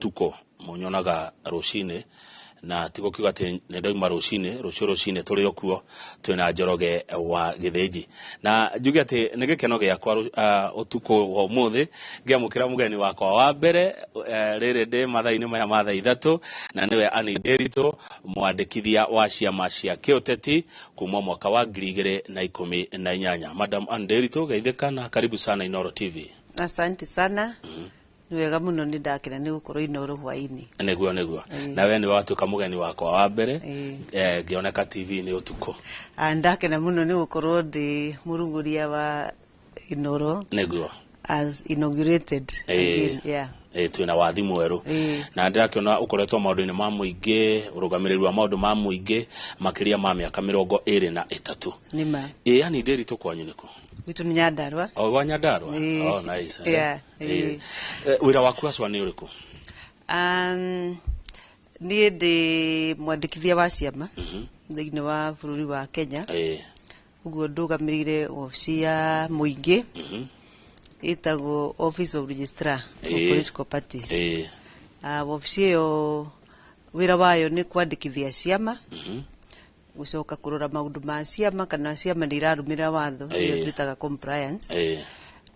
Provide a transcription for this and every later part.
tuko monyonaga rucine na tiko kigate nedaima rucine turi okuo twina Njoroge wa Githĩnji na njuge ati nigekeno giakwa utuko wa umuthi ngiamukira mugeni wakwa wa mbere riri ndi mathaini maya ma thaa 3 na niwe Anne Nderitu mwandikithia wa ciama cia kiuteti kuma mwaka wa 2018. Madam Anne Nderitu, geithika na karibu sana Inooro TV. Asante sana. Niwega muno ni ndakena ni gukorwo Inooro hwaini. Neguo na we ni watuka mugeni wakwa wa mbere ngioneka TV ni utuko. Ndakena muno ni gukorwo ndi murunguria wa Inooro. Neguo As inaugurated again, yeah. Twina wathi mweru na ndirakiona ukoretwo maundu-ini ma muingi urugamiriri wa maundu ma muingi makiria ma miaka 23. Nima Anne Nderitu kwanyu niko witu ni Nyandarua. Wa Nyandarua. Oh, nice. Yeah. Wira waku aswa ni uriku? Ni ndi mwandikithia wa ciama thiini wa bururi wa Kenya. Uguo ndugamirire ofici ya muingi itago Office of Registrar of Political Parties. Ofici yo wira wayo ni kwandikithia ciama, gucoka kurora maundu ma ciama kana ciama ni irarumira watho iyo twitaga compliance,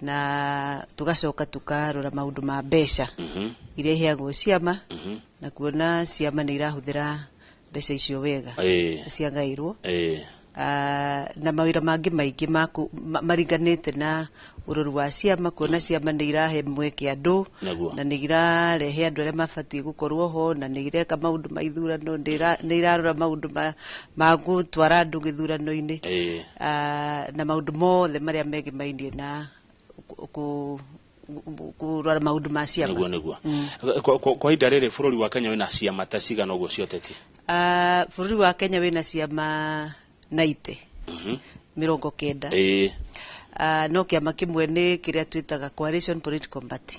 na tugacoka tukarora maundu ma mbeca iria iheagwo ciama na kuona ciama ni irahuthira mbeca icio wega ciangairwo. Na mawira mangi maingi maringanite na ururu wa ciama, kuona ciama ni irahe mweke andu na ni irarehe andu aria mabati gukorwo ho na ni ireka maundu ma ithurano, ni irarora maundu ma gutwara andu githurano-ini na maundu mothe maria megimainie na kurora maundu ma ciama. Neguo kwa ihinda riri bururi wa Kenya wina ciama ta cigana uguo cioteti? Bururi wa Kenya wina ciama 90 90. No kiama kimwe ni kiria twitaga Coalition Political Party.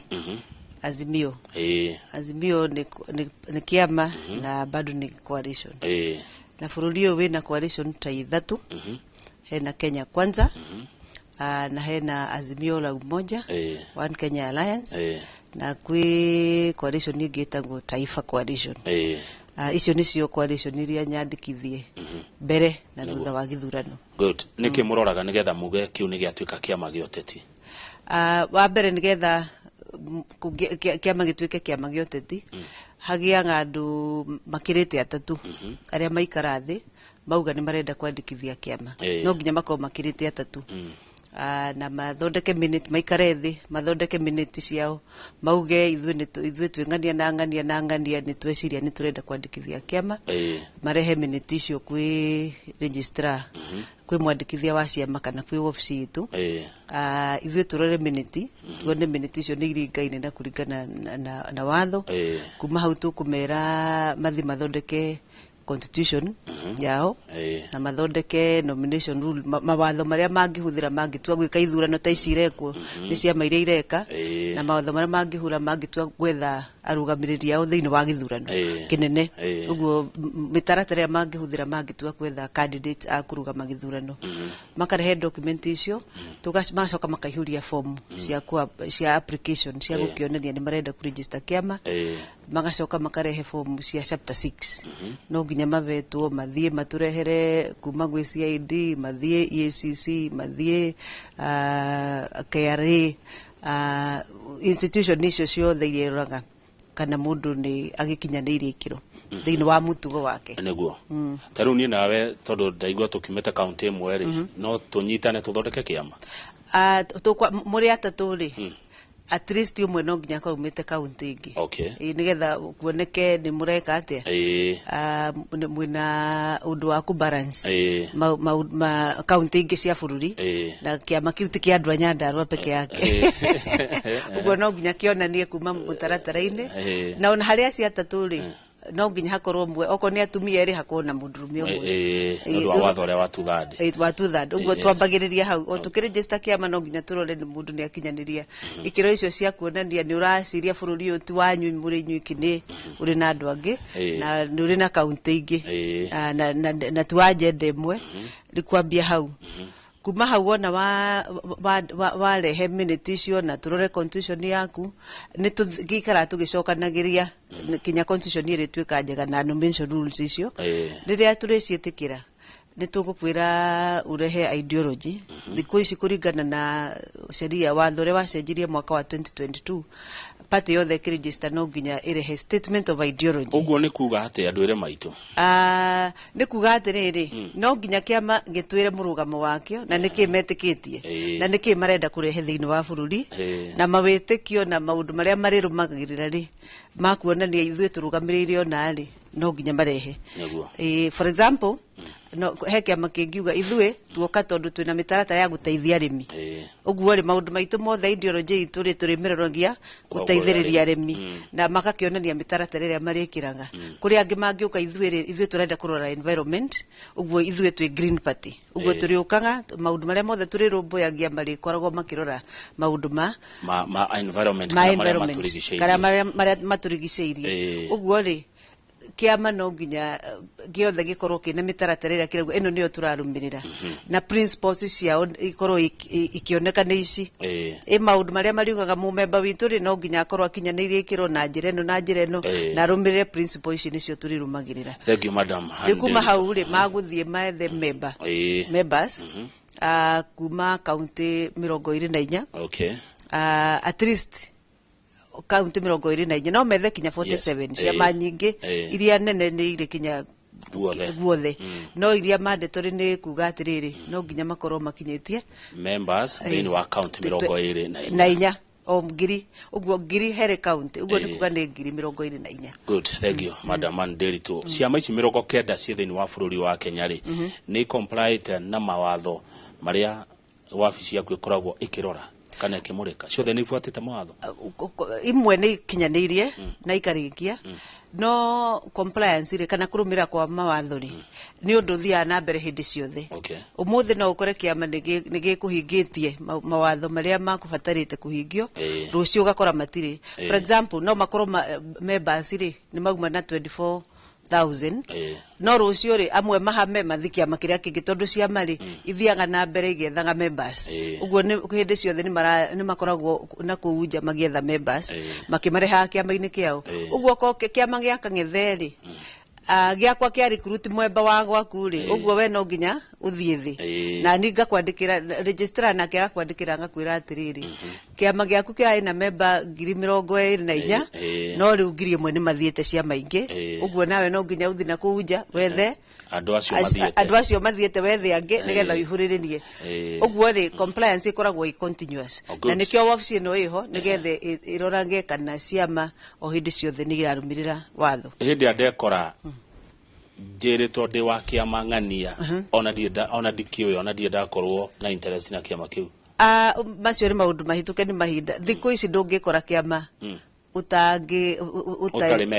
Azimio. Azimio ni kiama na bado ni coalition. Na bururi uyu wina coalition ta 3. Hena Kenya Kwanza, na hena Azimio la Umoja, One Kenya Alliance, na kwi coalition ingi itagwo Taifa Coalition. Icio nicio coalition iria nyandikithie mbere na thutha wa githurano. Good. Niki muroraga nigetha muge kiu ni giatuika kiama gioteti? Wa mbere nigetha kiama gituike kiama gioteti hagia andu makirite 3 aria maikara thi mauga ni marenda kwandikithia kiama. No nginya makao makirite 3 na mathondeke minute maikare thi mathondeke minute ciao mauge ithuĩ twingania na ngania ni tweciria ni turenda kwandikithia kiama. Marehe minute icio kwi registrar kwi mwandikithia wa ciama kana kwi ofici itu. Ithuĩ turore minute tuone minute icio ni iringaine na kuringana na watho. Kuma hau tukumera mathi mathondeke constitution yao na mathondeke nomination rule mawatho maria mangihuthira mangitua gwika ithurano ta ici irekwo ni ciama iria ireka na mawatho maria mangihura mangitua gwetha arugamiriri ao thiini wa githurano kinene. Uguo mitaratara ya mangihuthira mangitua gwetha candidates a kurugama githurano makarehe document icio tugacoka makaihuria form cia application cia gukionania ni marenda kuregister kiama. Magacoka makarehe form cia chapter 6 no nginya mavetwo mathie maturehere kuma gwi CID, mathie EACC, mathie KRA, institution icio ciothe iroraga kana mundu ni agikinyanirie ikiro thiini wa mutugo wake. Neguo taru ni nawe tondu ndaigua tukimete county imwe ri no tunyitane tuthondeke kiama muri atatu ri at least umwe no nginya kaumite county ingi. Nigetha kuoneke ni mureka atia mwina undu wa ku balance ma county ingi cia bururi na kiama kiu ti kia andu a Nyandarua peke yake. Uguo no nginya kionanie kuma mutaratara-ini na ona haria cia atatu ri no nginya hakorwo mwe oko ni atumia eri hakorwo na mundurume umwe ndu wa watho ria watu thandi. Uguo twambagiriria hau o tukiregister kiama no nginya turore ni mundu ni akinyaniria ikiro icio cia kuonania ni uraciria bururi uyu ti wanyu muri nyuiki ni uri na andu angi na ni uri na county ingi na tuwa agenda imwe rikwambia hau kuma hau ona wa rehe minute icio na turore constitution yaku ni tugikara tugicokanagiria kinya constitution iri twika njega na nomination rules icio riria turiciitikira ni tugukwira urehe ideology thiku ici kuringana na sheria watho ria wacenjirie mwaka wa 2022 party yothe register no nginya irehe statement of ideology. Uguo ni kuga ati andu ere maitu ni kuga atiriri no nginya kiama gitwire murugamo wakio na niki metikitie na niki marenda kurehe thiini wa bururi na mawitikio na maundu maria marirumagirira ri makuonania ithuĩ turugamiriryo nari no nginya marehe. For example no he kiama kingiuga ithuĩ tuoka tondu twina mitaratara ya guteithia arimi uguo ri maundu maitu mothe ideology itu ri turimirorogia guteithiriria arimi na makakionania mitaratara iria marikiraga kuri angi mangiuka ithuĩ turenda kurora environment uguo ithuĩ twi green party uguo turiukaga maundu maria mothe turirumbuyagia mari koragwo makirora maundu ma environment kana maria maturigiceirie uguo ri kiama no nginya giothe gikorwo kina mitaratara iria kirauga ino niyo turarumirira na principles ciao ikorwo ikioneka ni ici maundu maria mariugaga mumemba witu ri no nginya akorwo akinyanirie ikiro na njira ino na rumirire principles ici nicio turirumagirira. Thank you madam. Kuma hau ri maguthie maethe members kuma county 24 okay at least county 24 no methe kinya 47 ciama nyingi iria nene ni ire kinya guothe no iria mandatory ni kuga atiriri no nginya makorwo makinyitie members thini wa county 24 o ngiri uguo ngiri here county uguo ni kuga ni ngiri 24. Good, thank you madam Anderito. Ciama ici 90 cia thini wa bururi wa Kenya ri ni compliant na mawatho maria wabici yaku ikoragwo ikirora kana kimurika ciothe ni ifuatite mawatho imwe ni kinyanirie na ikarikia no compliance ri kana kurumira kwa mawatho ri ni undu thia na mbere hindi ciothe umuthi no ukore kiama nigi kuhingitie mawatho maria makubatarite kuhingio rucio ugakora matiri. For example no makorwo members ri ni mauma na 24,000 no rucio ri amwe mahame mathikia makiria kingi tondu cia mari ithiaga na mbere igethaga members uguo ni hindi ciothe ni makoragwo na kuunja magietha members makimareha kiama-ini kiao uguo ko kiama gia kang'etheri giakwa kia recruit mwemba wa gwaku ri uguo we no nginya uthie thi na ni ngakwandikira registrar na kia kwandikira ngakwira atiriri kiama giaku kirai na member 24 no riu ngiri imwe ni mathiete cia maingi uguo nawe no nginya uthi na kuunja wethe andu acio mathiete wethe angi nigetha wihuriririe uguo ri compliance ikoragwo continuous na nikio wabici no iho nigethe irorange kana ciama o hindi ciothe ni irarumirira watho hindi andekora jiritwo ndi wa kiama ng'ania ona ndikioyo ona ndienda korwo na interest na kiama kiu macio ni maundu mahituke ni mahinda thiku ici ndungikora kiama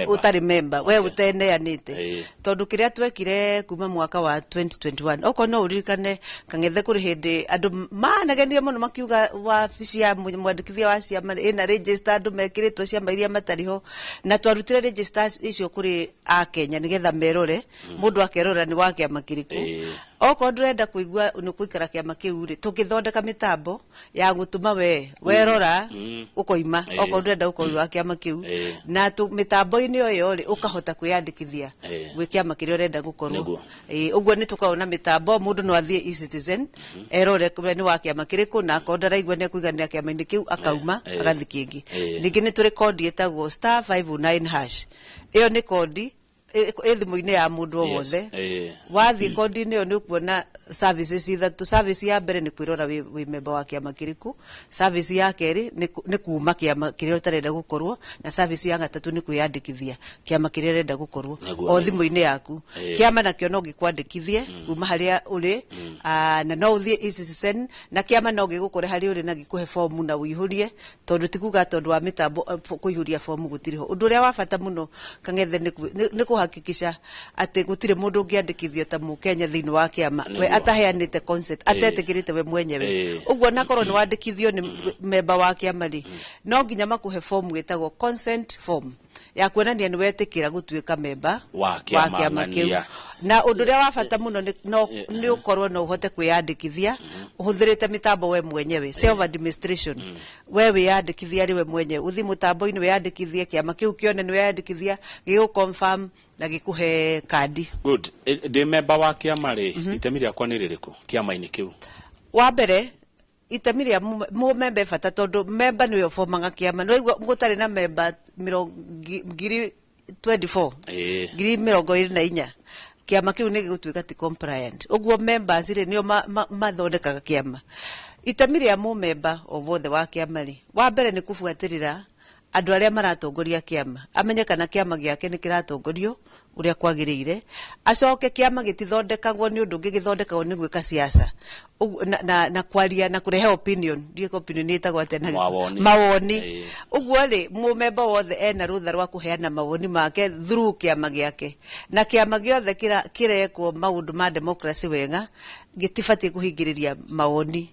utari member we uteneanite tondu kiria twekire kuma mwaka wa 2021 oko no uririkane kang'ethe kuri hindi andu managenie muno makiuga wabici ya mwandikithia wa ciama ina register andu mekiritwo ciama iria matariho na twarutire registers icio kuri a Kenya nigetha merore mundu akerora ni wa kiama kiriku oko ndurenda kuigua ni kuikara kiama kiu ri tugithondeka mitambo ya gutuma werora ukoima oko ndurenda ukoiwa kiama kiu na mitambo-ini oyo ri ukahota kwiyandikithia gwi kiama kiria urenda gukorwo uguo ni tukaona mitambo mundu no athie e-citizen erore ni wa kiama kiriku na akonda raigua ni kuigania kiama-ini kiu akauma agathi kingi ningi ni turi kodi etagwo *509# iyo ni kodi thimu-ini ya mundu wothe wathi kodi-ini yo ni kuona services ithatu. Service ya mbere ni kwirora wi member wa kiama kiriku, service ya keri ni kuma kiama kiria utarenda gukorwo, na service ya gatatu ni kwiyandikithia kiama kiria urenda gukorwo o thimu-ini yaku. Kiama nakio no gikwandikithie kuma haria uri na no uthie e-citizen na kiama no gigukore haria uri na gikuhe form na uihurie tondu tikuga tondu wa mitambo kuihuria form gutiriho. Undu uria wa bata muno kang'ethe ni kuhakikisha ati gutire mundu ungiandikithio ta Mukenya thiini wa kiama we ataheanite consent atetikirite we mwenyewe. Uguo nakorwo ni wandikithio ni member wa kiama ri no nginya makuhe form gitagwo consent form ya kuonania ni wetikira gutuika memba wa kiama kiu. Na undu ria wa bata muno ni ukorwo no uhote kwiyandikithia uhuthirite mitambo we mwenyewe self administration. We wiyandikithia riwe mwenyewe uthi mutambo-ini wiyandikithie kiama kiu kione ni wiyandikithia gigu confirm na gikuhe kandi. Good. De memba wa kiama ri itemi riakwa ni ririku kiama-ini kiu? Wa mbere itemi ria mu memba bata tondu memba niwe formaga kiama no igwa gutari na memba 24 ngiri 24 kiama kiu ni gigutuika ti compliant uguo members ri nio mathondekaga kiama. Itemi ria mu memba ovothe wa kiama ri wa mbere ni kufuatirira andu aria maratongoria kiama amenye kana kiama giake ni kiratongorio uria kwagirire, acoke kiama gitithondekagwo ni undu githondekagwo ni gwika siasa na kwaria na kurehe opinion. Ndio opinion itagwo atena mawoni. Uguo ri mu memba wothe ena rutha rwa kuheana mawoni make through kiama giake, na kiama giothe kirekwo maundu ma democracy wega gitibati kuhingiriria mawoni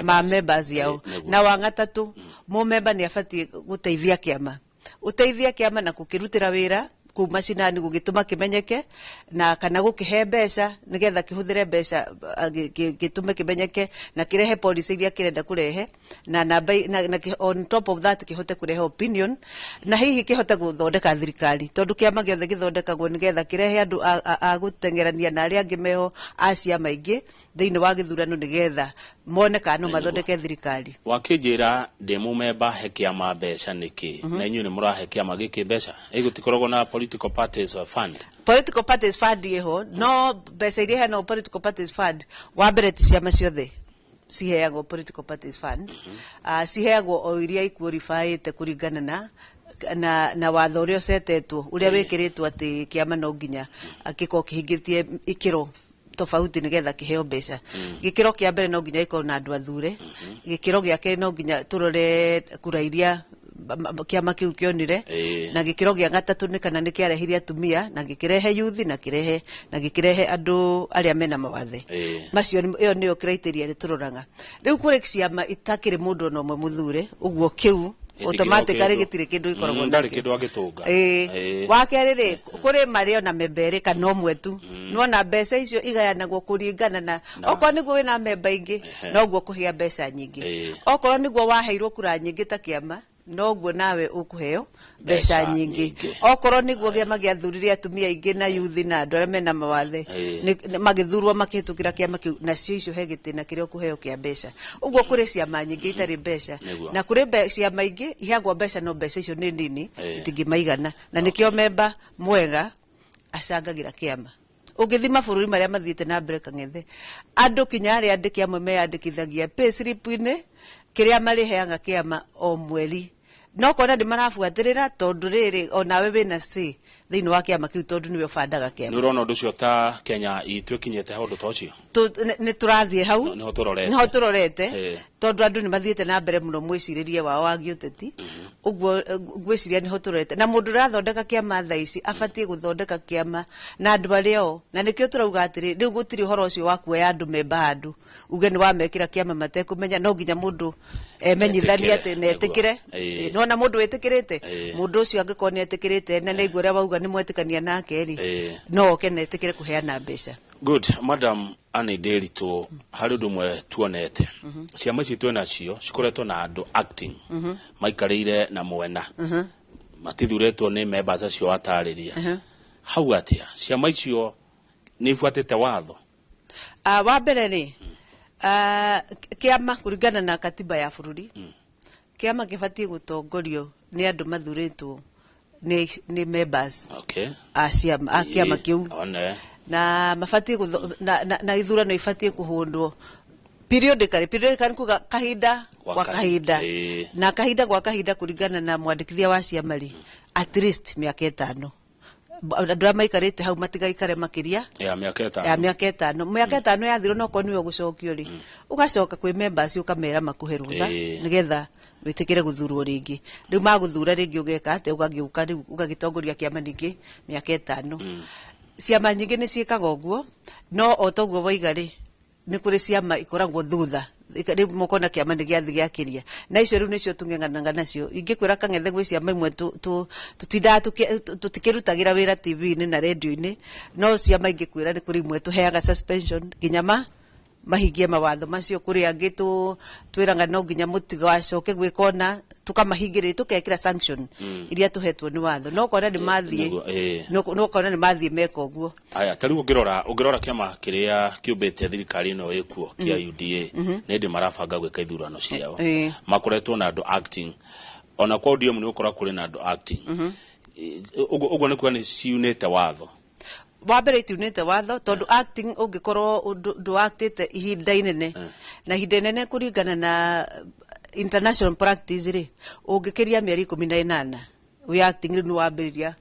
ma members yao. Na wa gatatu mu memba ni abati guteithia kiama, uteithia kiama na kukirutira wira kuma cinani gugituma kimenyeke na kana gukihe mbeca nigetha kihuthire mbeca gitume kimenyeke na kirehe policy iria kirenda kurehe na on top of that kihote kurehe opinion na hihi kihote guthondeka thirikari tondu kiama giothe githondekagwo nigetha kirehe andu a gutengerania na aria angi meho acia maingi thiini wa githurano nigetha mone kana mathondeke thirikari. Wakijira de mu memba he kiama mbeca niki na inyu ni murahe kiama giki mbeca igutikoragwo na political parties fund? Political parties fund yeho no mbeca iria no political parties fund wa mbere ti ciama ciothe ciheagwo political parties fund. Ciheagwo o iria iqualified kuringana na watho uria ucetetwo uria wikiritwo ati kiama no nginya akiko kihingitie ikiro tofauti nigetha kiheo mbeca. Gikiro kia mbere no nginya ikorwo na andu athure, gikiro gia keri no nginya turore kura iria kiama kiu kionire, na gikiro gia gatatu ni kana ni kiarehiria atumia na gikirehe youth na gikirehe andu aria mena mawathe. Macio iyo niyo criteria ri turoraga. Riu kuri ciama itakiri mundu no mwe muthure uguo kiu automatically gitire kindu ikoragwo ndari kindu agitunga. Wa keri ri kuri mario na membere kana omwe tu no na mbeca icio igayanagwo kuringana na okorwo niguo wina memba ingi no guo kuhia mbeca nyingi, okorwo niguo waheirwo kura nyingi ta kiama no guo nawe ukuheo mbeca nyingi, okorwo niguo kiama giathurire atumia ingi na youth na andu aria mena mawathe magithurwo makihitukira kiama kiu na cio icio he gitina kiria ukuheo kia mbeca. Uguo kuri ciama nyingi itari mbeca na kuri ciama ingi iheagwo mbeca no mbeca icio ni nini itingimaigana, na nikio memba mwega acangagira kiama. Ugithima bururi maria mathiite na mbere kang'ethe andu kinya aria andiki amwe meyandikithagia pay slip-ini kiria mariheaga kiama o mweri no kona ndi marafuatirira tondu riri onawe wina si thiini wa kiama kiu tondu niwe bandaga kiama. Ni urona undu cio ta Kenya itwe kinyete handu ta ucio ni turathie hau niho turorete tondu andu ni mathiite na mbere muno mwiciririe wao wa giuteti. Uguo gwiciria niho turorete na mundu rathondeka kiama thaici abatie guthondeka kiama na andu ario na nikio turauga atiri riu gutiri horo ucio wa kuoya andu memba handu uge ni wamekira kiama matekumenya no nginya mundu menyithania ati netikire no na mundu wetikirite mundu ucio angikorwo ni etikirite na ni igwira wauga ni mwetikania nake ri no ke netikire kuheana mbeca. Good. Madam Anne Nderitu, hari undu mwe tuonete ciama ici twena cio cikoretwo na andu acting maikarire na mwena matithuretwo ni members acio atariria hau atia ciama icio ni ifuatite watho? Wa mbere ni kiama kuringana na katiba ya bururi kiama gibatie gutongorio ni andu mathuritwo ni members a kiama kiu na mabatie na ithurano ibatie kuhundwo periodically kuga kahinda kwa kahinda na kahinda kwa kahinda kuringana na mwandikithia wa ciama ri at least miaka 5 andu aria maikarite hau matigaikare makiria ya miaka 5 miaka 5 yathiro no konio gucokio ri ugacoka kwi members ukamera makuhe rutha nigetha witikire guthurwo ringi. Riu maguthura ringi ugeka ate ugagiuka riu ugagitongoria kiama ningi miaka 5. Ciama nyingi ni ciikaga uguo no otoguo waiga ri nä kå rä ciama ikoragwo thutha rä mokona kä ama nä gä athi gä akä na icio rä u nä cio tå ng'eng'anaga nacio ingä kwä ra kang'ethe gwä ciama imwe tå tikä rutagä ra wä ra tv-inä na radio-inä no ciama ingä kwä ra nä kå rä imwe tå heaga suspension nginya mahingie mawatho macio kå rä angä twä raga no nginya må tigacoke gwä kona tå kamahingä rä tå kekä ra sanction iria tå hetwo nä watho no kona nä mathiä no kona nä mathiä meka å guo aya tarä å ngä rora kä ama kä rä a kä å mbä te thirikari ä no ä kuo kä a UDA nä ndä marabanga gwä ka ithurano ciao makoretwo na andå acting ona kwa ODM nä å kora kå rä na andå acting å guo nä kuga nä ciunä te watho wa mbere itiunite watho tondu acting ungikorwo ndu actite ihinda inene na ihinda inene kuringana na international practice ri ungikiria mieri 18 we acting ni wambiriria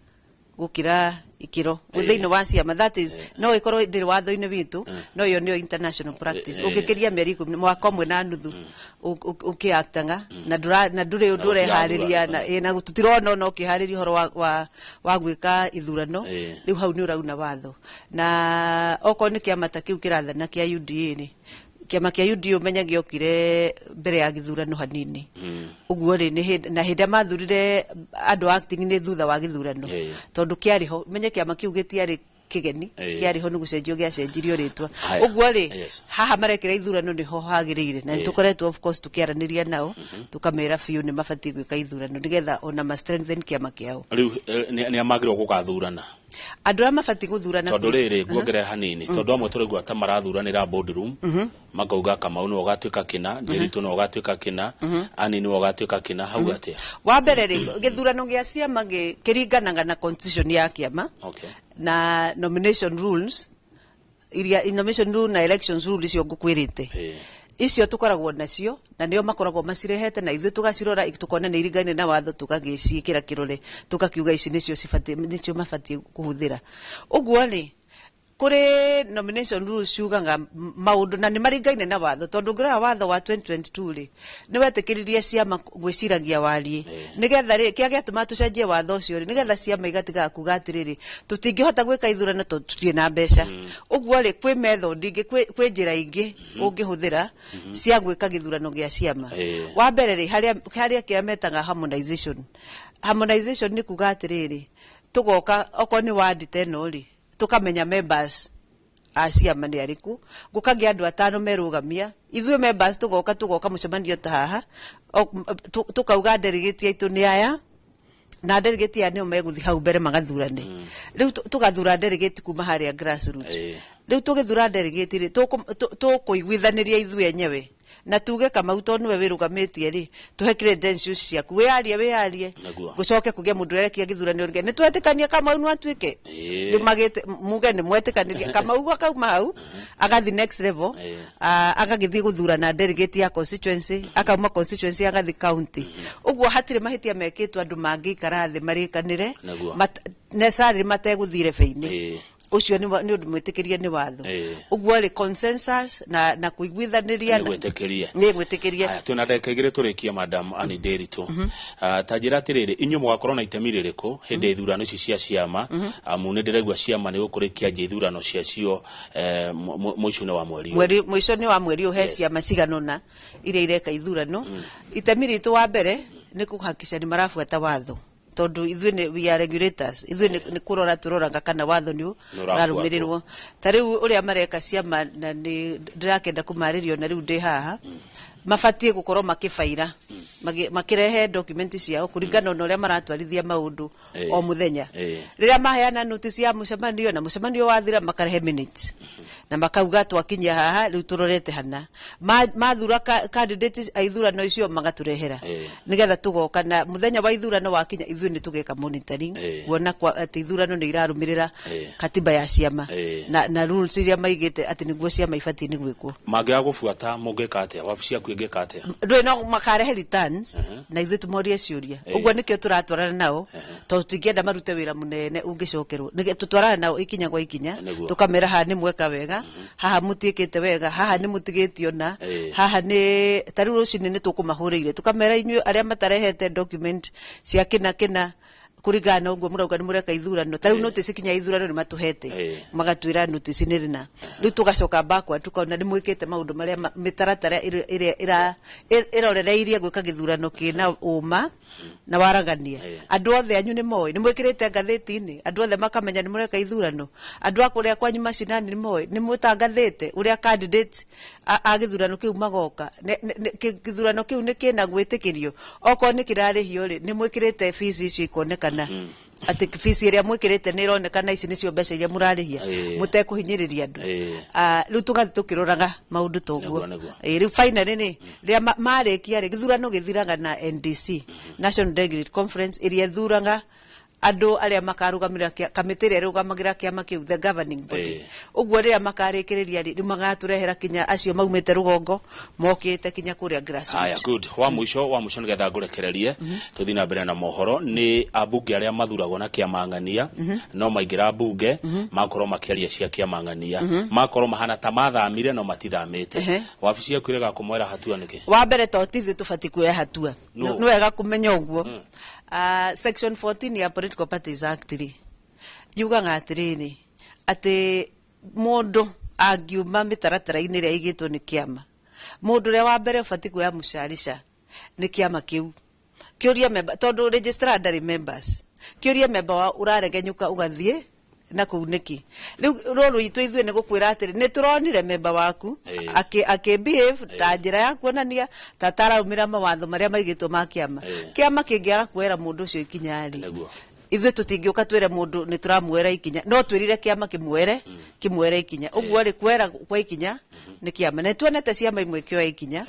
gukira ikiro thiini wa ciama that is no ikorwo ndiri watho-ini witu no yo nio international practice ungikiria mieri 10 mwaka umwe na nuthu ukiactanga na nduri undu urehariria na tutirona no ukihariria horo wa gwika ithurano riu hau ni urauna watho na oko ni kiama ta kiu kirathana kia UDA ni kiama kia UDA umenya giokire mbere ya githurano hanini uguo ri na hinda mathurire andu acting ni thutha wa githurano tondu kiari ho menye kiama kiu gitiari kigeni kiari ho ni gucenjio giacenjirio ritwa uguo ri haha marekira ithurano ni ho hagirire na tukoretwo of course tukiaraniria nao tukamera fiu ni mabati gwika ithurano nigetha ona ma strengthen kiama kiao riu ni amagirwo gukathurana andu ara mabati guthurana tondu riri guongere hanini tondu amwe turegwa ta marathuranira boardroom makauga Kamau no gatwika kina Ndiritu no gatwika kina Ani no gatwika kina hau atia wa mbere ri githurano gia ciama kiringanaga na constitution ya kiama na nomination rules nomination rule na elections rule icio ngukwirite icio tukoragwo nacio na nio makoragwo macirehete na ithu tugacirora tukona ni iringane na watho tukagiciikira kirore tukakiuga ici nicio mabati kuhuthira uguo ni kuri nomination rules ciugaga maundu na ni maringaine na watho tondu ngira watho wa 2022 ri ni wetikiririe ciama gwiciragia warie nigetha ri kia giatuma tucenjie watho ucio ri nigetha ciama igatiga kuga atiriri tutingihota gwika ithurano tutie na mbeca uguo ri kwi method ingi kwi njira ingi ungihuthira cia gwika githurano gia ciama wa mbere ri haria kia metaga harmonization ni kuga atiriri tugoka oko ni ward teno ri tukamenya members ciama ni ariku gukagia andu 5 merugamia ithuĩ members tugoka mucemanio ta haha tukauga delegate aitu ni aya na delegate ya nio meguthi hau mbere magathurane riu tugathura delegate kuma haria grassroots riu tugithura delegate ri tukuiguithaniria ithuĩ enyewe na tuge Kamau tondu we wirugamitie ri tuhe credentials ciaku wiarie gucoke kugia mundu rekia githurano nge ni twetikania Kamau no atwike ni magite muge ni mwetikaniria Kamau akauma hau agathi next level agagithi guthura na delegate ya constituency akauma constituency agathi county uguo hatire mahitia mekitwo andu mangikara thi marikanire necessarily mateguthire feini ucio ni undu mwitikirie ni watho uguo ri consensus na kuiguithaniria ni gwitikiria tuna ndeka igire turikia madam Ani Ndiritu ta njira atiriri inyu mugakorwo na itemi ririku hindi ithurano ici cia ciama amu ni ndiregwa ciama ni gukurikia ithurano ciacio mwico-ini wa mwico-ini wa mweri uhe ciama ciganona iria ireka ithurano itemi ritu wa mbere ni kuhakikisha ni marafuata watho tondu ithuĩ we are regulators ithuĩ ni kurora turoraga kana watho ni rarumirirwo tariu uria mareka ciama na ni ndirakenda kumaririo na riu ndi haha mabatie gukorwo makifaira makirehe document ciao kuringana na uria maratwarithia maundu o muthenya riria maheana notice ya mucemanio na mucemanio wathira makarehe minutes na makauga twakinya haha riu turorete hana mathura candidates aithurano icio magaturehera nigetha tugoka na muthenya wa ithurano wakinya ithuĩ ni tugeka monitoring kuona ati ithurano ni irarumirira katiba ya ciama na rules iria maigite ati niguo ciama ibatie ni gwikwo mangia gubuata mungeka atia wabici yaku ingeka atia ndwe no makarehe returns na ithuĩ tumorie ciuria uguo nikio turatwarana nao to tutingienda marute wira munene ungicokerwo nige tutwarana nao ikinya gwa ikinya tukamera haha ni mweka wega haha mutiikite wega haha ni mutigitio na haha ni tariu rucini ni tukumahuriire tukamera inyu aria matarehete document cia kina kurigana uguo murauga ni mureka ithurano tariu notice kinya ithurano ni matuhete magatwira notice ni rina riu tugacoka bakwa tukona ni mwikite maundu maria mitaratara irorereirie gwika githurano kina uma na waragania andu othe anyu ni moi ni mwikirite ngatheti-ini andu othe makamenya ni mureka ithurano andu akuria kwanyu macinani ni moi ni mutangathite uria candidate a githurano kiu magoka githurano kiu ni kina gwitikirio oko ni kirarihio ri ni mwikirite fees icio ikonekana ati fees iria mwikirite ni ironekana ici nicio mbeca iria murarihia mutekuhinyiriria andu riu tugathi tukiroraga maundu toguo riu finally ni ria marikia ri githurano githiraga na NDC National Delegate Conference iria thuraga andu aria makarugamira kamiti iria rugamagira kiama kiu the governing body uguo riria makarikiriria ri magaturehera kinya acio maumite rugongo mokite kinya kuria grassroots. Aya good wa mwisho nigetha ngurekererie tuthi na mbere na mohoro ni abunge aria mathuragwo na kiamangania no maingira bunge makorwo makiaria cia kiamangania makorwo mahana ta mathamire no matithamite wabici yaku irega kumwera hatua niki wa mbere to tithi tubati kuya hatua no wega kumenya uguo section 14 ya Political Parties Act ri yuga ngatiriri ati mundu angiuma mitaratara-ini ria igitwo ni kiama mundu ria wa mbere ubati kuya mucarica ni kiama kiu kiuria member tondu registrar ndari members kiuria member wa uraregenyuka ugathie na kuuniki riu roro itu ithue ni gukwira atiri ni turonire member waku behave ta njira ya kuonania ta taraumira mawatho maria maigitwo ma kiama kiama kingiaga kwera mundu ucio ikinyari ithu tutingiuka twire mundu ni turamwera ikinya no twirire kiama kimwere ikinya uguo ri kwera kwa ikinya ni kiama na tuonete ciama imwe kioya ikinya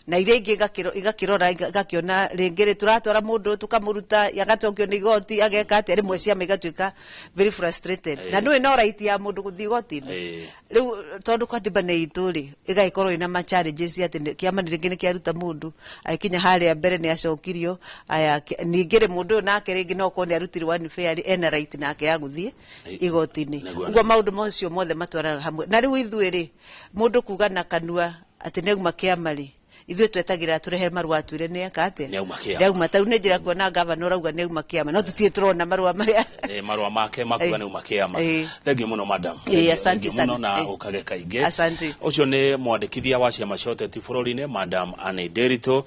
na iria ingi igakirora igakiona ringiri turatwara mundu tukamuruta yagatokio ni igoti ageka ati rimwe ciama igatuika very frustrated na no ino right ya mundu guthi igoti-ini riu tondu katiba ni ituri igaikorwo ina ma challenges ati kiama ni ringi ni kiaruta mundu aikinya haria mbere ni acokirio aya ningire mundu nake ringi no ko ni arutirwo ni fair ena right nake ya guthie igoti-ini uguo maundu macio mothe matwaraga hamwe na riu ithuĩ ri mundu kuga na kanua ati neuma kiama ri ithuĩ twetagira turehe marua atwire ni aka ate neuma tau ni njira kuona governor rauga neuma kiama no tutie turona marua maria marua make makuga neuma kiama thengiũ muno madam asante muno na ukage kaingi asante ucio ni mwandikithia wa ciama cia ũteti bũrũri-inĩ madam Anne Nderitu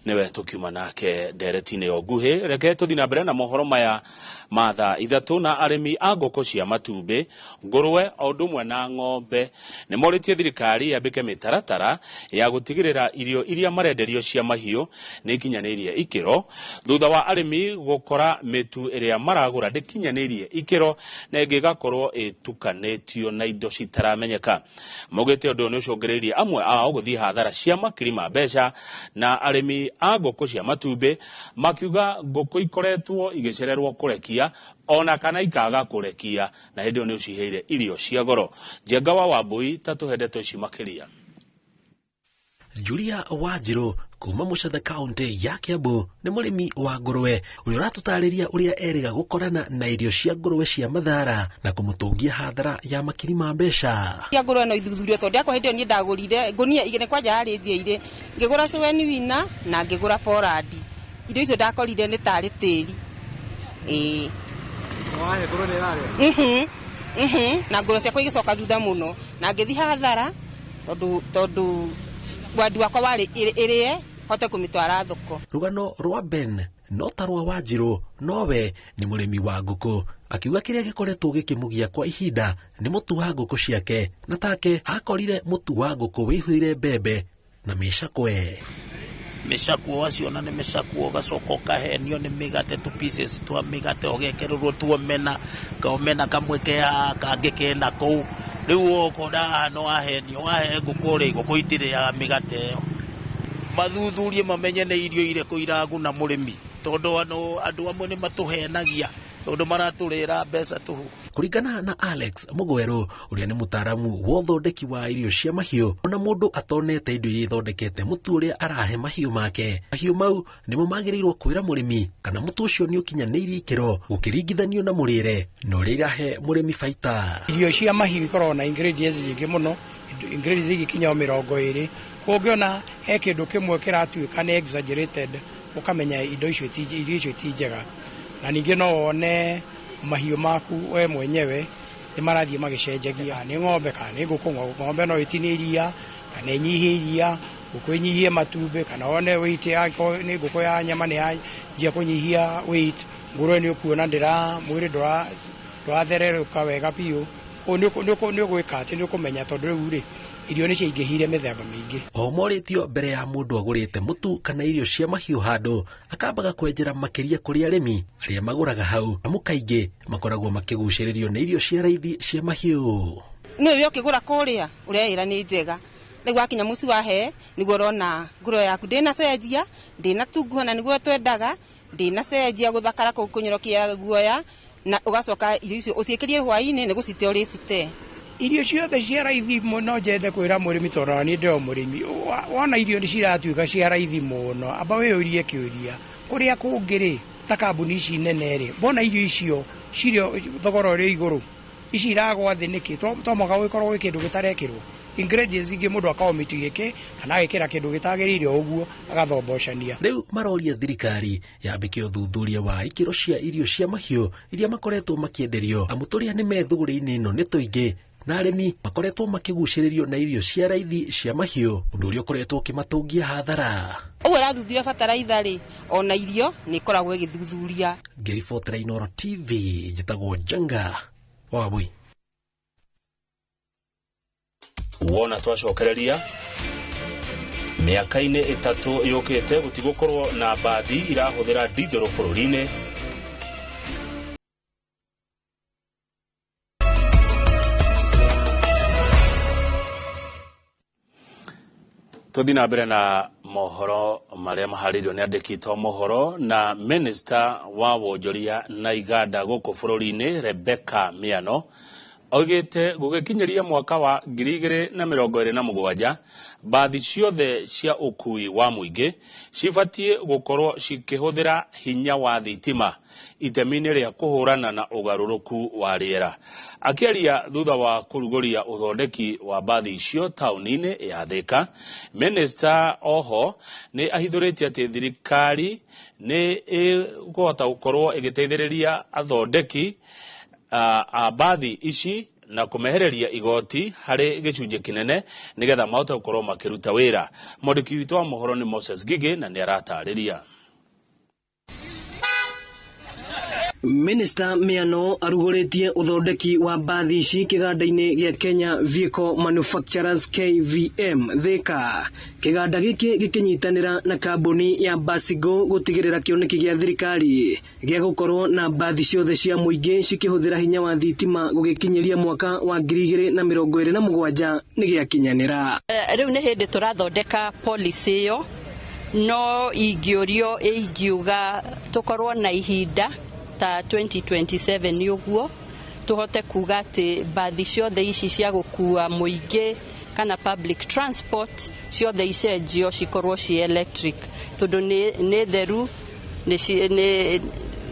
niwe tukiuma nake ndereti-inĩ yo nguhi reke tuthi na mbere na mohoro maya matha ithatu na arimi a ngũkũ cia matumbi ngũrwe o ũndũ ũmwe na ng'ombe nĩ morĩtie thirikari yambĩke mĩtaratara ya gũtigĩrĩra irio iria marenderio cia mahiũ nĩ ikinyanĩirie ikĩro thutha wa arimi gũkora mĩtu ĩrĩa maragũra ndĩkinyanĩirie ikĩro na ĩngĩ ĩgakorwo ĩtukanĩtio na indo citaramenyeka maugĩte ũndũ nĩ ũcũngĩrĩirie amwe ao gũthiĩ hathara cia makiri ma mbeca na arimi a ngũkũ cia matumbi makiuga ngũkũ ikoretwo igĩcererwo kũrekia ona kana ikaga kurekia na hĩndĩ ĩyo nĩ ũciheire irio cia goro Njenga wa Wambui tatuhe ndeto ici makĩria. Julia Wanjiru kuma Muchathe County ya Kiambu ni murimi wa ngũrwe uria uratutariria uria eriga gukorana na irio cia ngũrwe cia mathara na kumutungia hathara ya makiri ma mbeca ya ngũrwe no ithuthurio tondu yakwa hindi ni ndagurire ngunia igene kwanja hari thieire ngigura Suweni Wina na ngigura Poland irio icio ndakorire ni tari tiri wahe ngũrwe ni rare na ngũrwe ciakwa igicoka thutha muno na ngithi hathara tondu gwandu wakwa wari irie hote kumitwara thoko. Rugano rwa Ben no tarwa Wanjiru nowe ni murimi wa ngũkũ akiuga kiria gikoretwo gikimugia kwa ihinda ni mutu wa ngũkũ ciake na take akorire mutu wa ngũkũ wihuire mbembe na micakwe micakwo waciona ni micakwo gacoka kahenio ni migate tu pieces twa migate ogekererwo tuomena kaomena kamwe kea kangikena kou riu okona no ahenio wahe ngũkũ ri ngũkũ itire ya migate yo mathuthurie mamenye ni irio irĩkũ iraguna mũrĩmi tondu andu amwe ni matuhenagia tondu maraturira mbeca tuhu. Kuringana na Alex Mugweru uria ni mutaramu wa uthondeki wa irio cia mahiũ ona mundu atonete indo iria ithondekete mutu uria arahe mahiũ make mahiũ mau nimo magĩrĩirwo kwĩra mũrĩmi kana mutu ucio ni ũkinyanĩirie ikĩro ũkĩringithanio na mũrĩre na ũrĩa irahe mũrĩmi baita. Irio cia mahiũ ikoragwo na ingredients nyingĩ mũno ingredients igikinya 20 kũngiona he kĩndũ kĩmwe kĩratuĩka nĩ exaggerated ukamenya indo icio ti njega na ningĩ no wone mahiũ maku we mwenyewe nĩ marathiĩ magĩcenjagia nĩ ng'ombe kana nĩ ngũkũ. Ng'ombe no ĩtinie iria kana ĩnyihie iria, ngũkũ ĩnyihie matumbĩ, kana wone weight yako nĩ ngũkũ ya nyama nĩ yanjia kũnyihia weight. Ngũrwe nĩ ũkuona mwĩrĩ ndũrathererũka wega biũ. Nĩ ũgwĩka atĩ nĩ ũkũmenya tondũ rĩu rĩ irio nĩ ciaingĩhire mĩthemba mĩingĩ. O morĩtio mbere ya mũndũ agũrĩte mũtu kana irio cia mahiũ handũ akambaga kwenjera makĩria kũrĩ arĩmi arĩa magũraga hau, amu kaingĩ makoragwo makĩgucĩrĩrio nĩ irio cia raithi cia mahiũ. Nĩ ũkĩgũra kũrĩa ũreĩra nĩ njega, rĩu wakinya mũci wahe nĩguo ũrona ngũrwe yaku ndĩnacenjia, ndĩnatunguhana nĩguo twendaga, ndĩnacenjia gũthakara kũnyorokia guoya, na ũgacoka irio icio ũciĩkĩrie hwaĩ-inĩ nĩ gũcite ũrĩcite. Irio ciothe cia raithi mũno njende kwĩra mũrĩmi tondũ nĩ ndĩo mũrĩmi. Wona irio nĩ ciratuĩka cia raithi mũno, amba wĩyũrie kĩũria kũrĩa kũngĩ-rĩ ta kambuni ici nene-rĩ, mbona irio icio cirio thogora ũrĩ igũrũ, ici iragwa thĩ nĩkĩ? To mwaka gũgĩkorwo gwĩ kĩndũ gĩtarekĩrwo ingredients ingĩ mũndũ akaomiti gĩkĩ kana agĩkĩra kĩndũ gĩtagĩrĩire ũguo agathombochania. Rĩu maroria thirikari yambĩke ũthuthuria wa ikĩro cia irio cia mahiũ iria makoretwo makĩenderio, amu tũrĩa nĩ methũgũrĩ-inĩ ĩno nĩ tũingĩ na arĩmi makoretwo makĩgucĩrĩrio na irio cia raithi cia mahiũ, ũndũ ũrĩa ũkoretwo ũkĩmatungia hathara. Ũguo ĩrathuthuria bataraitha-rĩ, ona irio nĩ ikoragwo ĩgĩthuthuria. Ngĩribotera Inooro TV, njĩtagwo Janga Wabui. Wona twacokereria mĩaka-inĩ ĩtatũ yũkĩte gũtigũkorwo na mbathi irahũthĩra ndithero bũrũri-inĩ. Tũthiĩ na mbere na mohoro marĩa maharĩirio nĩ andĩki a mohoro. Na Minister wa wonjoria na iganda gũkũ bũrũri-inĩ Rebecca Miano oigĩte gũgĩkinyĩria mwaka wa 2027 mbathi ciothe cia ũkui wa mũingĩ cibatiĩ gũkorwo cikĩhũthĩra hinya wa thitima itemi-inĩ rĩa kũhũrana na ũgarũrũku wa rĩera. Akĩaria thutha wa kũrugũria ũthondeki wa mbathi icio taũni-inĩ ya Thika, Minister oho nĩ ahithũrĩtie atĩ thirikari nĩ ĩkũhota gũkorwo ĩgĩteithĩrĩria athondeki a mbathi ici na kũmehereria igoti harĩ gĩcunjĩ kĩnene nĩgetha mahote gũkorwo makĩruta wĩra. Mwandĩki witũ wa mohoro nĩ Moses Gigi na nĩ aratarĩria. Minister Miano arugũrĩtie ũthondeki wa mbathi ici kĩganda-inĩ gĩa Kenya Vehicle Manufacturers KVM Thika. Kĩganda gĩkĩ gĩkĩnyitanĩra na kambuni ya Basigo gũtigĩrĩra kĩoneki gĩa thirikari gĩa gũkorwo na mbathi ciothe cia mũingĩ cikĩhũthĩra hinya wa thitima gũgĩkinyĩria mwaka wa 2027 nĩ gĩakinyanĩra. Rĩu nĩ hĩndĩ tũrathondeka policy ĩyo, no ingĩũrio ingiuga tũkorwo na ihinda ta 2027 ũguo tuhote kuga atĩ mbathi ciothe ici cia gũkua mũingĩ kana public transport ciothe icenjio cikorwo ci electric tondũ nĩ theru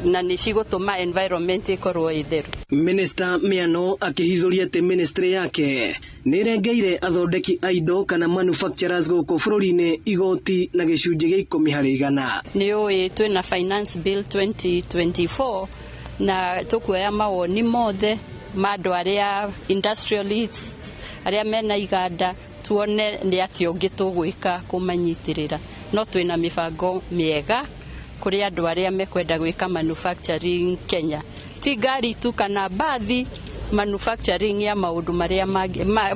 na nĩ cigũtũma environment ikorwo ĩtheru. Minister Miano akĩhithũria atĩ ministry yake nĩ ĩrengeire athondeki a indo kana manufacturers gũkũ bũrũri-inĩ igoti na gĩcunjĩ gĩa 10%. Nĩ ũĩ twĩna finance bill 2024 na tũkuoya mawoni mothe ma andũ arĩa industrialists arĩa mena iganda tuone nĩ atĩ ũngĩ tũgwĩka kũmanyitĩrĩra, no twĩna mĩbango mĩega kũrĩ andũ arĩa mekwenda gwĩka manufacturing Kenya, ti ngari tu kana mbathi, manufacturing ya maũndũ marĩa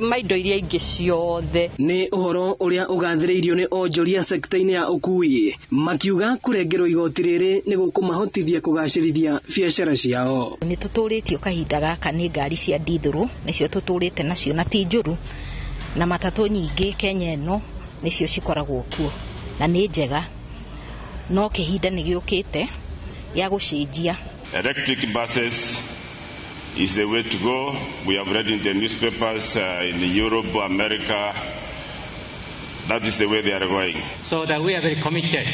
ma indo iria ingĩ ciothe. Nĩ ũhoro ũrĩa ũgathĩrĩirio nĩ onjoria sekta-inĩ ya ũkui, makiuga kũrengerwo igoti rĩrĩ nĩ gũkũmahotithia kũgacĩrithia biacara ciao. Nĩ tũtũrĩtio kahinda gaka nĩ ngari cia ndithũrũ nĩcio tũtũrĩte nacio na ti njũru, na matatũ nyingĩ Kenya ĩno nĩcio cikoragwo kuo na nĩ njega, no kĩhinda nĩ gĩũkĩte ya gũcenjia. Electric buses is the way to go. We have read in the newspapers in Europe, America, that is the way they are going. So that we are very committed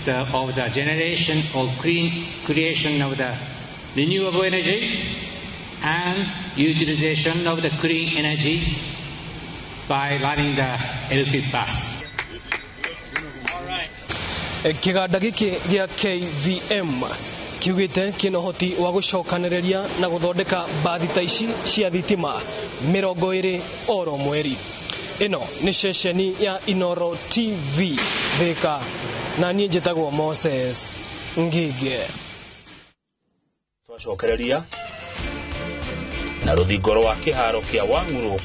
of the generation of creation of the renewable energy and utilization of the clean energy by running the electric bus. Kĩganda gĩkĩ gĩa KVM kiugite kina hoti wa gucokanereria na guthondeka mbathi ta ici cia thitima 20 oro mweri. Ino ni ceceni ya Inoro TV Thika, na niĩ njĩtagwo Moses Ngige. Twacokereria na rũthingo rwa kĩharo kĩa Wang'uru